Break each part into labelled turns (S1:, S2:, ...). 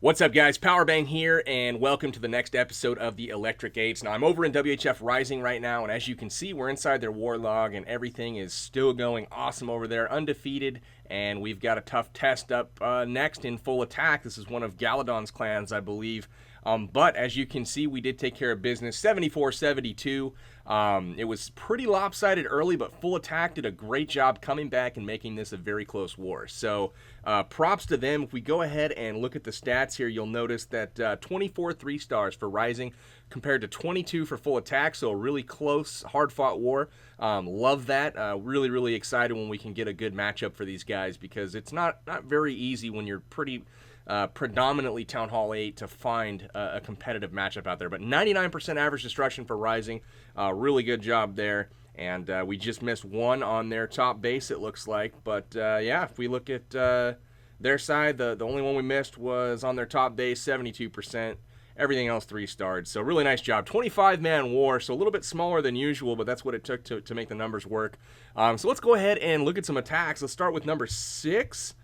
S1: What's up, guys? Powerbang here, and welcome to the next episode of the Electric Eights. Now, I'm over in WHF Rising right now, and as you can see, we're inside their war log, and everything is still going awesome over there, undefeated, and we've got a tough test up next in full attack. This is one of Galadon's clans, I believe. But as you can see, we did take care of business, 74-72. It was pretty lopsided early, but full attack did a great job coming back and making this a very close war. So props to them. If we go ahead and look at the stats here, you'll notice that 24 3-stars for Rising compared to 22 for full attack. So a really close, hard-fought war. Love that. Really excited when we can get a good matchup for these guys, because it's not very easy when you're predominantly Town Hall 8 to find a competitive matchup out there. But 99% average destruction for Rising. Really good job there. And we just missed one on their top base, it looks like. But yeah, if we look at their side, the only one we missed was on their top base, 72%. Everything else 3-starred. So really nice job. 25-man war, so a little bit smaller than usual, but that's what it took to make the numbers work. So let's go ahead and look at some attacks. Let's start with number 6.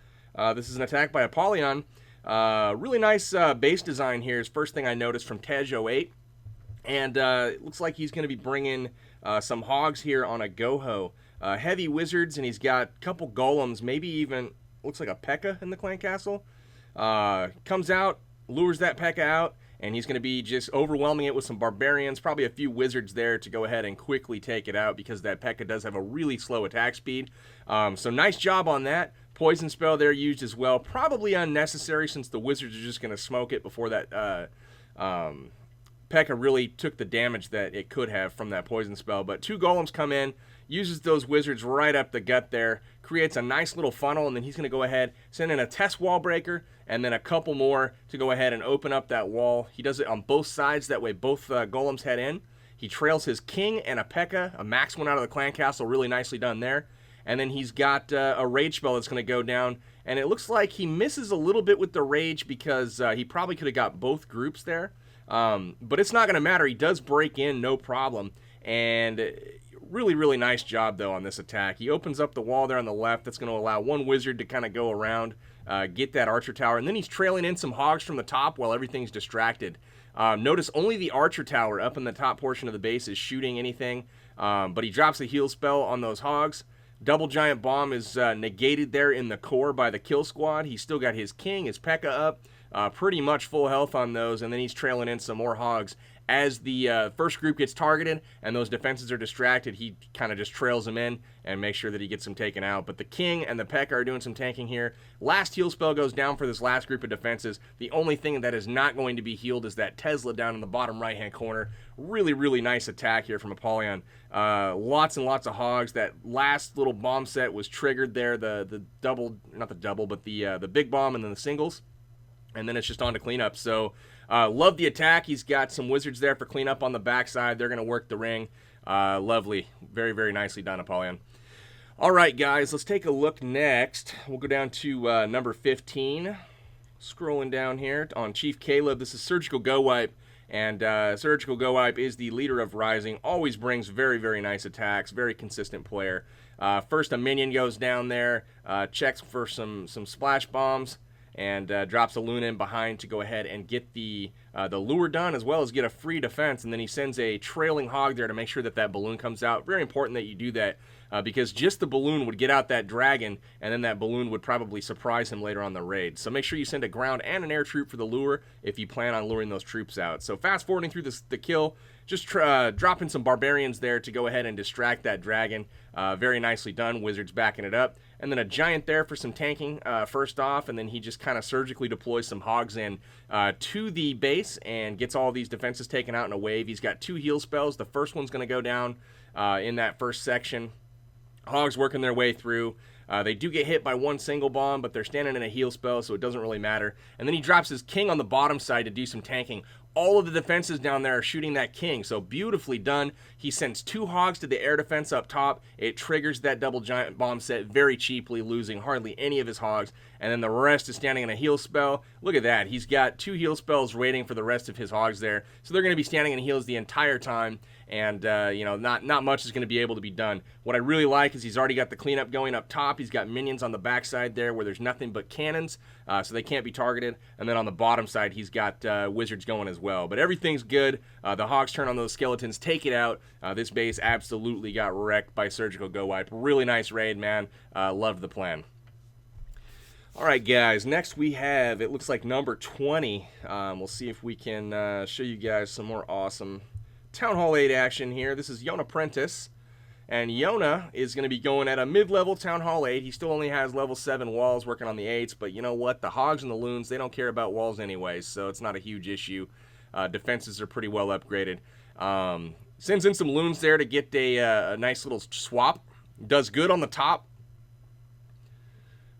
S1: This is an attack by Apollyon. Really nice base design here is first thing I noticed from TH8. And it looks like he's going to be bringing some hogs here on a Goho. Heavy wizards, and he's got a couple golems, maybe even, looks like a P.E.K.K.A. in the clan castle. Comes out, lures that P.E.K.K.A. out, and he's going to be just overwhelming it with some barbarians, probably a few wizards there to go ahead and quickly take it out, because that P.E.K.K.A. does have a really slow attack speed. So nice job on that. Poison spell there used as well. Probably unnecessary, since the wizards are just going to smoke it before that P.E.K.K.A. really took the damage that it could have from that poison spell. But 2 golems come in, uses those wizards right up the gut there, creates a nice little funnel, and then he's going to go ahead, send in a test wall breaker, and then a couple more to go ahead and open up that wall. He does it on both sides, that way both golems head in. He trails his king and a P.E.K.K.A., a max one out of the clan castle, really nicely done there. And then he's got a rage spell that's going to go down, and it looks like he misses a little bit with the rage, because he probably could have got both groups there. But it's not going to matter. He does break in, no problem. And really nice job, though, on this attack. He opens up the wall there on the left. That's going to allow one wizard to kind of go around, get that archer tower. And then he's trailing in some hogs from the top while everything's distracted. Notice only the archer tower up in the top portion of the base is shooting anything. But he drops a heal spell on those hogs. Double giant bomb is negated there in the core by the kill squad. He's still got his king, his P.E.K.K.A. up. Pretty much full health on those, and then he's trailing in some more hogs. As the first group gets targeted and those defenses are distracted, he kind of just trails them in and makes sure that he gets them taken out. But the king and the P.E.K.K.A. are doing some tanking here. Last heal spell goes down for this last group of defenses. The only thing that is not going to be healed is that Tesla down in the bottom right-hand corner. Really nice attack here from Apollyon. Lots and lots of hogs. That last little bomb set was triggered there. The double, not the double, but the big bomb and then the singles. And then it's just on to cleanup. So love the attack. He's got some wizards there for cleanup on the backside. They're going to work the ring. Lovely. Very nicely done, Apollyon. All right, guys, let's take a look next. We'll go down to number 15. Scrolling down here on Chief Caleb. This is Surgical Go Wipe. And Surgical Go Wipe is the leader of Rising. Always brings very nice attacks. Very consistent player. First, a minion goes down there. Checks for some splash bombs. And drops a Luna in behind to go ahead and get the lure done, as well as get a free defense. And then he sends a trailing hog there to make sure that that balloon comes out. Very important that you do that, because just the balloon would get out that dragon, and then that balloon would probably surprise him later on the raid. So make sure you send a ground and an air troop for the lure if you plan on luring those troops out. So fast forwarding through the kill, just dropping some barbarians there to go ahead and distract that dragon. Very nicely done. Wizards backing it up. And then a giant there for some tanking first off, and then he just kind of surgically deploys some hogs in to the base and gets all these defenses taken out in a wave. He's got 2 heal spells. The first one's going to go down in that first section. Hogs working their way through. They do get hit by one single bomb, but they're standing in a heal spell, so it doesn't really matter. And then he drops his king on the bottom side to do some tanking. All of the defenses down there are shooting that king, so beautifully done. He sends 2 hogs to the air defense up top. It triggers that double giant bomb set very cheaply, losing hardly any of his hogs. And then the rest is standing in a heal spell. Look at that. He's got 2 heal spells waiting for the rest of his hogs there. So they're going to be standing in heals the entire time. And, not much is going to be able to be done. What I really like is he's already got the cleanup going up top. He's got minions on the backside there where there's nothing but cannons. so they can't be targeted. And then on the bottom side, he's got wizards going as well. But everything's good. The hogs turn on those skeletons, take it out. This base absolutely got wrecked by Surgical Go Wipe. Really nice raid, man. Loved the plan. All right, guys, next we have, it looks like number 20. We'll see if we can show you guys some more awesome Town Hall 8 action here. This is Yona Prentice, and Yona is going to be going at a mid-level Town Hall 8. He still only has level 7 walls working on the 8s, but you know what? The Hogs and the Loons, they don't care about walls anyway, so it's not a huge issue. Defenses are pretty well upgraded. Sends in some Loons there to get a nice little swap. Does good on the top.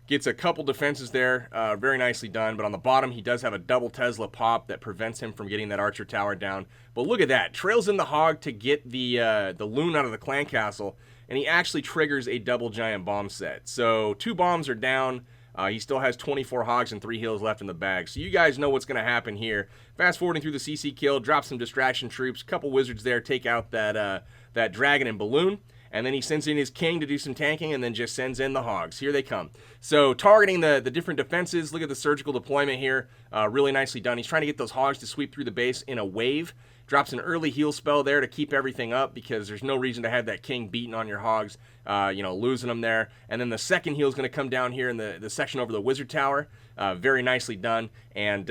S1: Gets a couple defenses there, very nicely done. But on the bottom, he does have a double Tesla pop that prevents him from getting that Archer Tower down. But look at that. Trails in the Hog to get the Loon out of the clan castle. And he actually triggers a double giant bomb set. So 2 bombs are down. He still has 24 Hogs and 3 heals left in the bag. So you guys know what's going to happen here. Fast forwarding through the CC kill, drop some distraction troops. Couple wizards there, take out that dragon and balloon. And then he sends in his king to do some tanking, and then just sends in the Hogs. Here they come. So targeting the different defenses. Look at the surgical deployment here. Really nicely done. He's trying to get those Hogs to sweep through the base in a wave. Drops an early heal spell there to keep everything up, because there's no reason to have that king beating on your Hogs, losing them there. And then the second heal is going to come down here in the section over the Wizard Tower. Very nicely done, and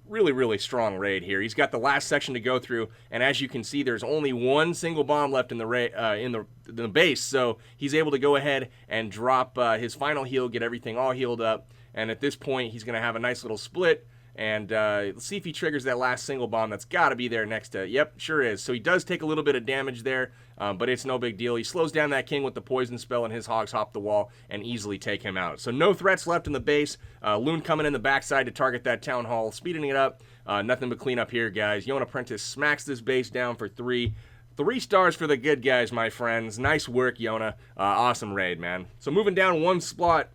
S1: really, really strong raid here. He's got the last section to go through, and as you can see, there's only one single bomb left in the base, so he's able to go ahead and drop his final heal, get everything all healed up, and at this point, he's going to have a nice little split. And let's see if he triggers that last single bomb. That's got to be there next to it. Yep, sure is. So he does take a little bit of damage there, but it's no big deal. He slows down that king with the poison spell, and his Hogs hop the wall and easily take him out. So no threats left in the base. Loon coming in the backside to target that Town Hall, speeding it up. Nothing but clean up here, guys. Yona Prentice smacks this base down for 3. 3 stars for the good guys, my friends. Nice work, Yona. Awesome raid, man. So moving down one spot,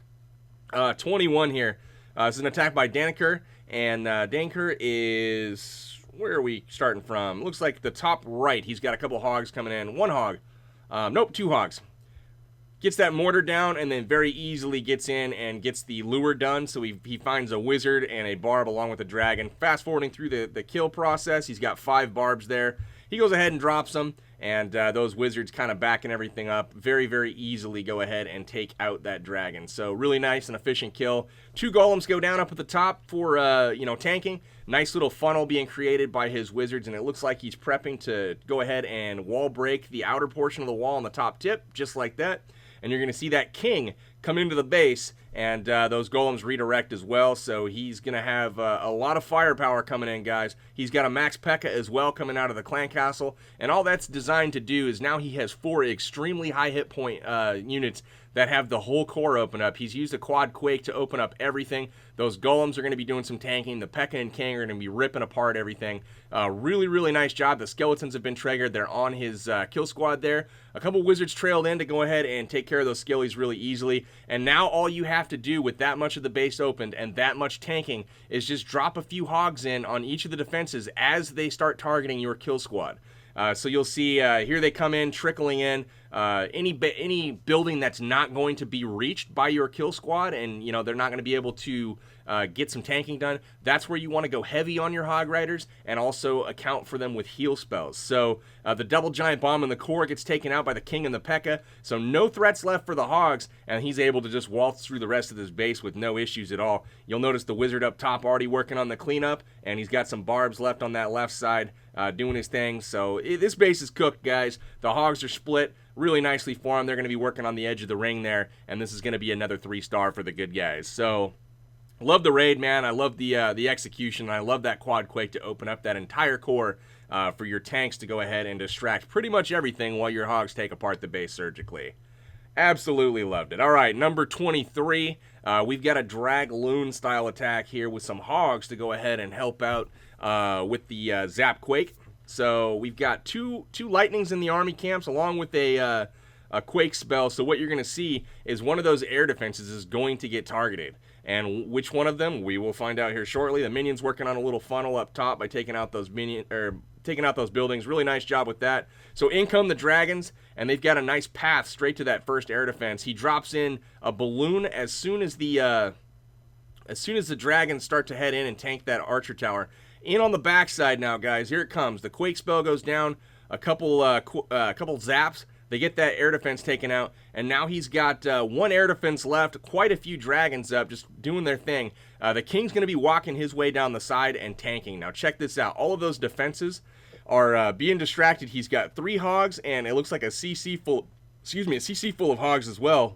S1: 21 here. This is an attack by Daniker. And Danker is, where are we starting from? Looks like the top right. He's got a couple Hogs coming in. 1 Hog. Nope, 2 Hogs. Gets that mortar down and then very easily gets in and gets the lure done. So he finds a wizard and a barb along with a dragon. Fast forwarding through the kill process, he's got 5 barbs there. He goes ahead and drops them, and those wizards kind of backing everything up. Very, very easily go ahead and take out that dragon. So really nice and efficient kill. 2 golems go down up at the top for, tanking. Nice little funnel being created by his wizards, and it looks like he's prepping to go ahead and wall break the outer portion of the wall on the top tip, just like that. And you're going to see that king come into the base, and those golems redirect as well, so he's going to have a lot of firepower coming in, guys. He's got a max P.E.K.K.A. as well coming out of the clan castle, and all that's designed to do is now he has 4 extremely high hit point units that have the whole core open up. He's used a quad quake to open up everything. Those golems are going to be doing some tanking. The P.E.K.K.A. and King are going to be ripping apart everything. Really, really nice job. The skeletons have been triggered. They're on his kill squad there. A couple wizards trailed in to go ahead and take care of those skillies really easily. And now all you have to do with that much of the base opened and that much tanking is just drop a few Hogs in on each of the defenses as they start targeting your kill squad. So you'll see here they come in, trickling in. Any building that's not going to be reached by your kill squad, and they're not going to be able to get some tanking done, that's where you want to go heavy on your Hog Riders and also account for them with heal spells. So the double giant bomb in the core gets taken out by the king and the P.E.K.K.A. So no threats left for the Hogs, and he's able to just waltz through the rest of this base with no issues at all. You'll notice the wizard up top already working on the cleanup, and he's got some barbs left on that left side doing his thing. So this base is cooked, guys. The Hogs are split really nicely for them. They're going to be working on the edge of the ring there, and this is going to be another 3-star for the good guys. So love the raid, man. I love the execution. I love that quad quake to open up that entire core for your tanks to go ahead and distract pretty much everything while your Hogs take apart the base surgically. Absolutely loved it. All right, number 23. We've got a drag loon style attack here with some Hogs to go ahead and help out with the Zap Quake. So we've got two lightnings in the army camps along with a quake spell. So what you're going to see is one of those air defenses is going to get targeted. And which one of them, we will find out here shortly. The minion's working on a little funnel up top by taking out those buildings. Really nice job with that. So in come the dragons, and they've got a nice path straight to that first air defense. He drops in a balloon as soon as the as soon as the dragons start to head in and tank that archer tower. In on the backside now, guys. Here it comes. The quake spell goes down. A couple zaps. They get that air defense taken out, and now he's got one air defense left, quite a few dragons up, just doing their thing. The king's going to be walking his way down the side and tanking. Now check this out. All of those defenses are being distracted. He's got 3 hogs, and it looks like a CC full, a CC full of hogs as well.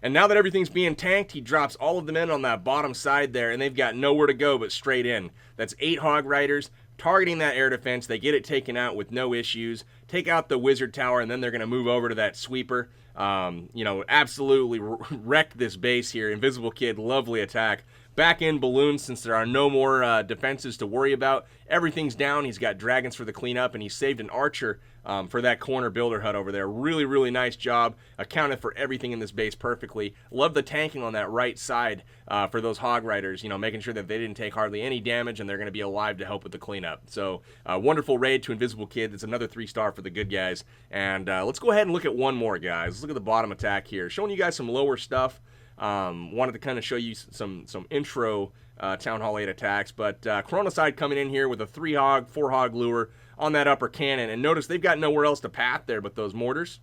S1: And now that everything's being tanked, he drops all of them in on that bottom side there, and they've got nowhere to go but straight in. That's 8 Hog Riders targeting that air defense. They get it taken out with no issues, take out the wizard tower, and then they're going to move over to that sweeper. You know, absolutely wreck this base here. Invisible Kid, lovely attack. Back in balloons, since there are no more defenses to worry about. Everything's down. He's got dragons for the cleanup, and he saved an archer for that corner builder hut over there. Really, really nice job. Accounted for everything in this base perfectly. Love the tanking on that right side for those Hog Riders, you know, making sure that they didn't take hardly any damage, and they're going to be alive to help with the cleanup. So, wonderful raid to Invisible Kid. It's another 3-star for the good guys. And let's go ahead and look at one more, guys. Let's look at the bottom attack here. Showing you guys some lower stuff. Wanted to kind of show you some intro Town Hall 8 attacks, but Chronoside coming in here with a 3-hog, 4-hog lure on that upper cannon, and notice they've got nowhere else to path there but those mortars,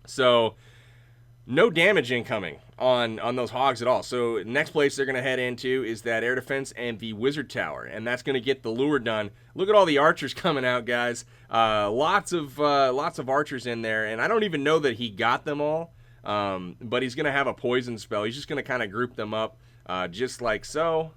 S1: so no damage incoming on those hogs at all. So next place they're going to head into is that air defense and the wizard tower, and that's going to get the lure done. Look at all the archers coming out, guys. Lots of archers in there, and I don't even know that he got them all. But he's going to have a poison spell. He's just going to kind of group them up just like so.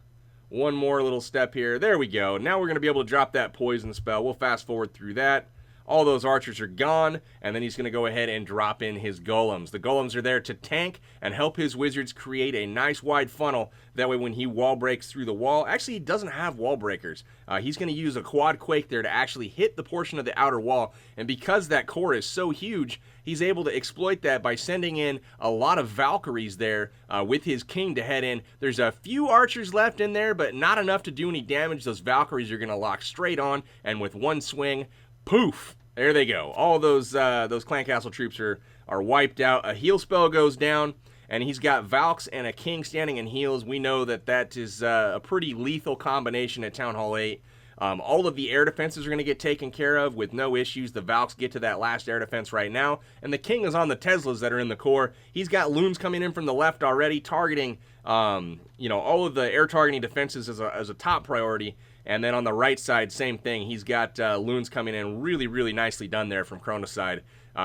S1: One more little step here. There we go. Now we're going to be able to drop that poison spell. We'll fast forward through that. All those archers are gone, and then he's going to go ahead and drop in his golems. The golems are there to tank and help his wizards create a nice wide funnel. That way when he wall breaks through the wall, actually he doesn't have wall breakers. He's going to use a quad quake there to actually hit the portion of the outer wall, and because that core is so huge, he's able to exploit that by sending in a lot of Valkyries there with his king to head in. There's a few archers left in there, but not enough to do any damage. Those Valkyries are going to lock straight on, and with one swing, poof, there they go. All those Clan Castle troops are wiped out. A heal spell goes down, and he's got Valks and a king standing in heals. We know that is a pretty lethal combination at Town Hall 8. All of the air defenses are going to get taken care of with no issues. The Valks get to that last air defense right now, and the king is on the Teslas that are in the core. He's got loons coming in from the left already, targeting you know, all of the air targeting defenses as a top priority. And then on the right side, same thing. He's got loons coming in. Really, really nicely done there from Chronoside.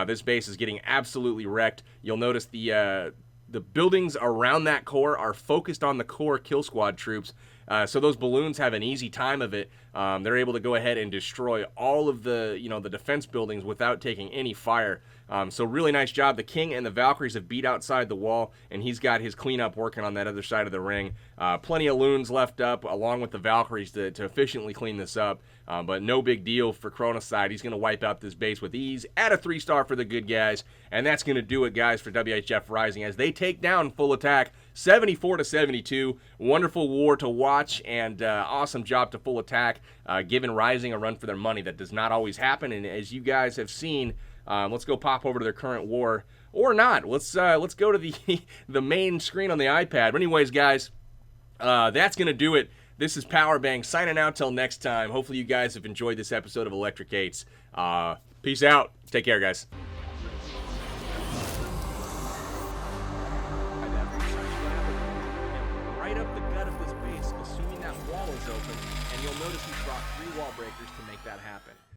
S1: This base is getting absolutely wrecked. You'll notice the buildings around that core are focused on the core kill squad troops. So those balloons have an easy time of it. They're able to go ahead and destroy all of the, you know, the defense buildings without taking any fire. So really nice job. The king and the Valkyries have beat outside the wall, and he's got his cleanup working on that other side of the ring. Plenty of loons left up along with the Valkyries to efficiently clean this up. But no big deal for Chronoside. He's going to wipe out this base with ease. Add a 3-star for the good guys. And that's going to do it, guys, for WHF Rising as they take down Full Attack 74-72. Wonderful war to watch, and awesome job to Full Attack, giving Rising a run for their money. That does not always happen, and as you guys have seen, let's go pop over to their current war, or not. Let's go to the main screen on the iPad. But anyways, guys, that's going to do it. This is Powerbang signing out till next time. Hopefully you guys have enjoyed this episode of Electric 8s. Peace out. Take care, guys. Right up the gut of this base, assuming that wall is open, and you'll notice he's brought 3 wall breakers to make that happen.